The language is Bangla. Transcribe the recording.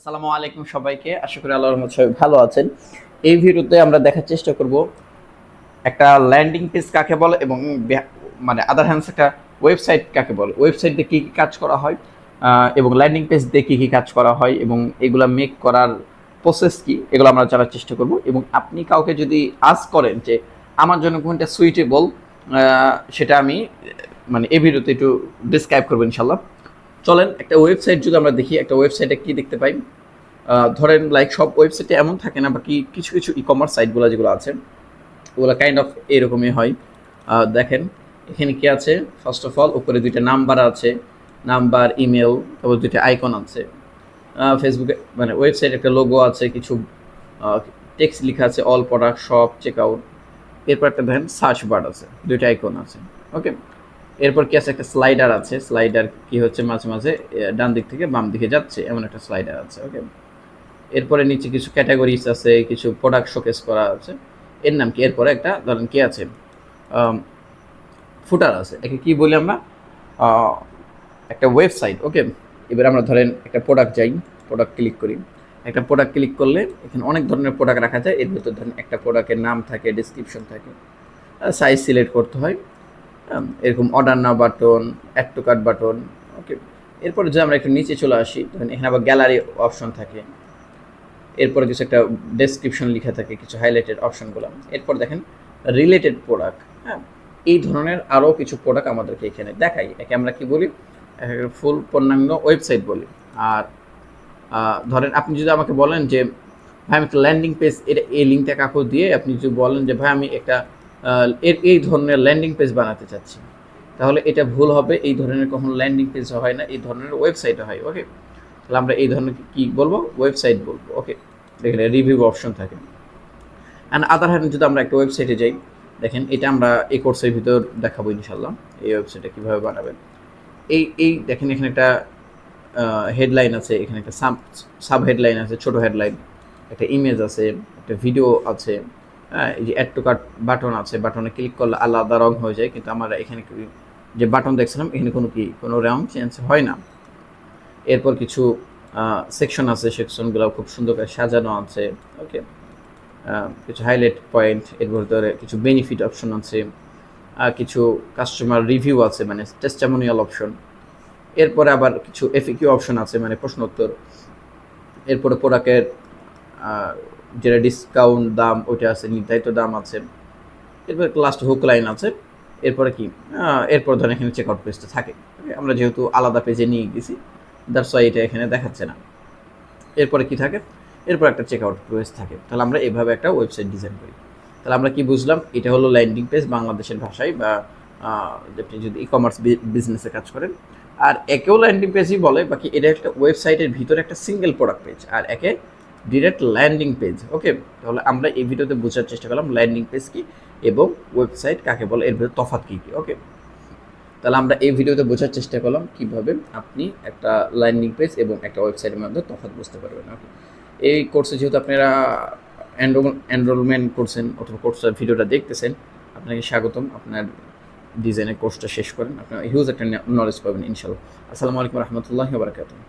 আসসালামু আলাইকুম সবাইকে। আশা করি আল্লাহর রহমতে সবাই ভালো আছেন। এই ভিডিওতে আমরা দেখার চেষ্টা করব একটা ল্যান্ডিং পেজ কাকে বলে এবং মানে আদার হ্যান্ডস একটা ওয়েবসাইট কাকে বলে, ওয়েবসাইট দিয়ে কী কী কাজ করা হয় এবং ল্যান্ডিং পেজ দিয়ে কী কী কাজ করা হয় এবং এগুলা মেক করার প্রসেস কি, এগুলো আমরা জানার চেষ্টা করব। এবং আপনি কাউকে যদি আস্ক করেন যে আমার জন্য কোনটা সুইটেবল, সেটা আমি মানে এই ভিডিওতে একটু ডিসক্রাইব করবো ইনশাল্লাহ। চলেন একটা ওয়েবসাইট যদি আমরা দেখি, একটা ওয়েবসাইটে কি দেখতে পাই। ধরেন লাইক সব ওয়েবসাইটে এমন থাকে না, বাকি কিছু কিছু ই কমার্স সাইটগুলো যেগুলো আছে ওগুলো কাইন্ড অফ এরকমই হয়। দেখেন এখানে কি আছে, ফার্স্ট অফ অল উপরে দুইটা নাম্বার আছে, নাম্বার, ইমেল, তারপর দুইটা আইকন আছে। ফেসবুকে মানে ওয়েবসাইট একটা লোগো আছে, কিছু টেক্সট লেখা আছে, all product, shop, check out. এরপর একটা দেখেন সার্চ বার আছে, দুইটা আইকন আছে। ওকে, এরপর কি আছে, একটা স্লাইডার আছে। স্লাইডার কি হচ্ছে, মাঝে মাঝে ডান দিক থেকে বাম দিকে যাচ্ছে, এমন একটা স্লাইডার আছে। ওকে, এরপরে নিচে কিছু ক্যাটাগরিজ আছে, কিছু প্রোডাক্ট শোকেস করা আছে, এর নাম কি। এরপরে একটা ধরেন কি আছে, ফুটার আছে। একে কি বলি আমরা, একটা ওয়েবসাইট। ওকে, এবার আমরা ধরেন একটা প্রোডাক্ট যাই, প্রোডাক্ট ক্লিক করি। একটা প্রোডাক্ট ক্লিক করলে এখানে অনেক ধরনের প্রোডাক্ট রাখা যায়। এর ভিতর ধরেন একটা প্রোডাক্টের নাম থাকে, ডিসক্রিপশন থাকে, সাইজ সিলেক্ট করতে হয়, এরকম order now button, add to cart button. Okay, এরপরে যদি আমরা একটু নিচে চলে আসি, ধরেন এখানে আবার গ্যালারি অপশন থাকে, এরপরে কিছু একটা ডেসক্রিপশন লেখা থাকে, কিছু হাইলাইটেড অপশনগুলো। এরপর দেখেন রিলেটেড প্রোডাক্ট। হ্যাঁ, এই ধরনের আরও কিছু প্রোডাক্ট আমাদেরকে এখানে দেখাই। একে আমরা কি বলি, ফুল পূর্ণাঙ্গ ওয়েবসাইট বলি। আর ধরেন আপনি যদি আমাকে বলেন যে ভাই আমি একটা ল্যান্ডিং পেজ, এটা এই লিঙ্কটা কাকু দিয়ে আপনি যদি বলেন যে ভাই আমি একটা এই ধরনের ল্যান্ডিং পেজ বানাতে চাচ্ছি, তাহলে এটা ভুল হবে। এই ধরনের কখনো ল্যান্ডিং পেজ হয় না, এই ধরনের ওয়েবসাইট হয়। ওকে, তাহলে আমরা এই ধরনের কি বলবো, ওয়েবসাইট বলবো। ওকে, দেখেন রিভিউ অপশন থাকে। অ্যান্ড আদার হ্যান্ড যদি আমরা একটা ওয়েবসাইটে যাই, দেখেন এটা আমরা এই কোর্সের ভিতর দেখাবো ইনশাল্লাহ, এই ওয়েবসাইটে কীভাবে বানাবেন। এই দেখেন এখানে একটা হেডলাইন আছে, এখানে একটা সাব হেডলাইন আছে, ছোট হেডলাইন, একটা ইমেজ আছে, একটা ভিডিও আছে। হ্যাঁ, এই যে অ্যাড টু কার্ট বাটন আছে, বাটনে ক্লিক করলে আলাদা রং হয়ে যায়, কিন্তু আমরা এখানে যে বাটন দেখছিলাম এখানে কোনো রং চেঞ্জ হয় না। এরপর কিছু সেকশন আছে, সেকশনগুলো খুব সুন্দর করে সাজানো আছে। ওকে, কিছু হাইলাইট পয়েন্ট, এর ভিতরে কিছু বেনিফিট অপশন আছে, কিছু কাস্টমার রিভিউ আছে মানে টেস্টিমোনিয়াল অপশন। এরপরে আবার কিছু এফএকিউ অপশন আছে মানে প্রশ্ন উত্তর। এরপরে প্রোডাক্টের যেটা ডিসকাউন্ট দাম ওইটা আছে, নির্ধারিত দাম আছে। এরপরে লাস্ট হুক লাইন আছে। এরপরে কি, এরপর ধরেন এখানে চেক আউট পেজটা থাকে। আমরা যেহেতু আলাদা পেজে নিয়ে গেছি, দ্যাটস ওয়াই এটা এখানে দেখাচ্ছে না। এরপরে কি থাকে, এরপর একটা চেক আউট পেজ থাকে। তাহলে আমরা এভাবে একটা ওয়েবসাইট ডিজাইন করি। তাহলে আমরা কি বুঝলাম, এটা হলো ল্যান্ডিং পেজ বাংলাদেশের ভাষায়, বা আপনি যদি ই কমার্স বিজনেসে কাজ করেন। আর একেও ল্যান্ডিং পেজই বলে, বাকি এটা একটা ওয়েবসাইটের ভিতরে একটা সিঙ্গেল প্রোডাক্ট পেজ, আর একে ডিরেক্ট ল্যান্ডিং পেজ। ওকে, তাহলে আমরা এই ভিডিওতে বোঝার চেষ্টা করলাম ল্যান্ডিং পেজ কি এবং ওয়েবসাইট কাকে বলে, এর ভিতরে তফাৎ কী কী। ওকে, তাহলে আমরা এই ভিডিওতে বোঝার চেষ্টা করলাম কীভাবে আপনি একটা ল্যান্ডিং পেজ এবং একটা ওয়েবসাইটের মধ্যে তফাৎ বুঝতে পারবেন। ওকে, এই কোর্সে যেহেতু আপনারা এনরোলমেন্ট করছেন অথবা কোর্সের ভিডিওটা দেখতেছেন, আপনাকে স্বাগতম। আপনার ডিজাইনের কোর্সটা শেষ করেন, আপনার হিউজ একটা নলেজ পাবেন ইনশাল্লাহ। আসসালামু আলাইকুম রহমতুল্লাহি ওয়া বারাকাতুহু।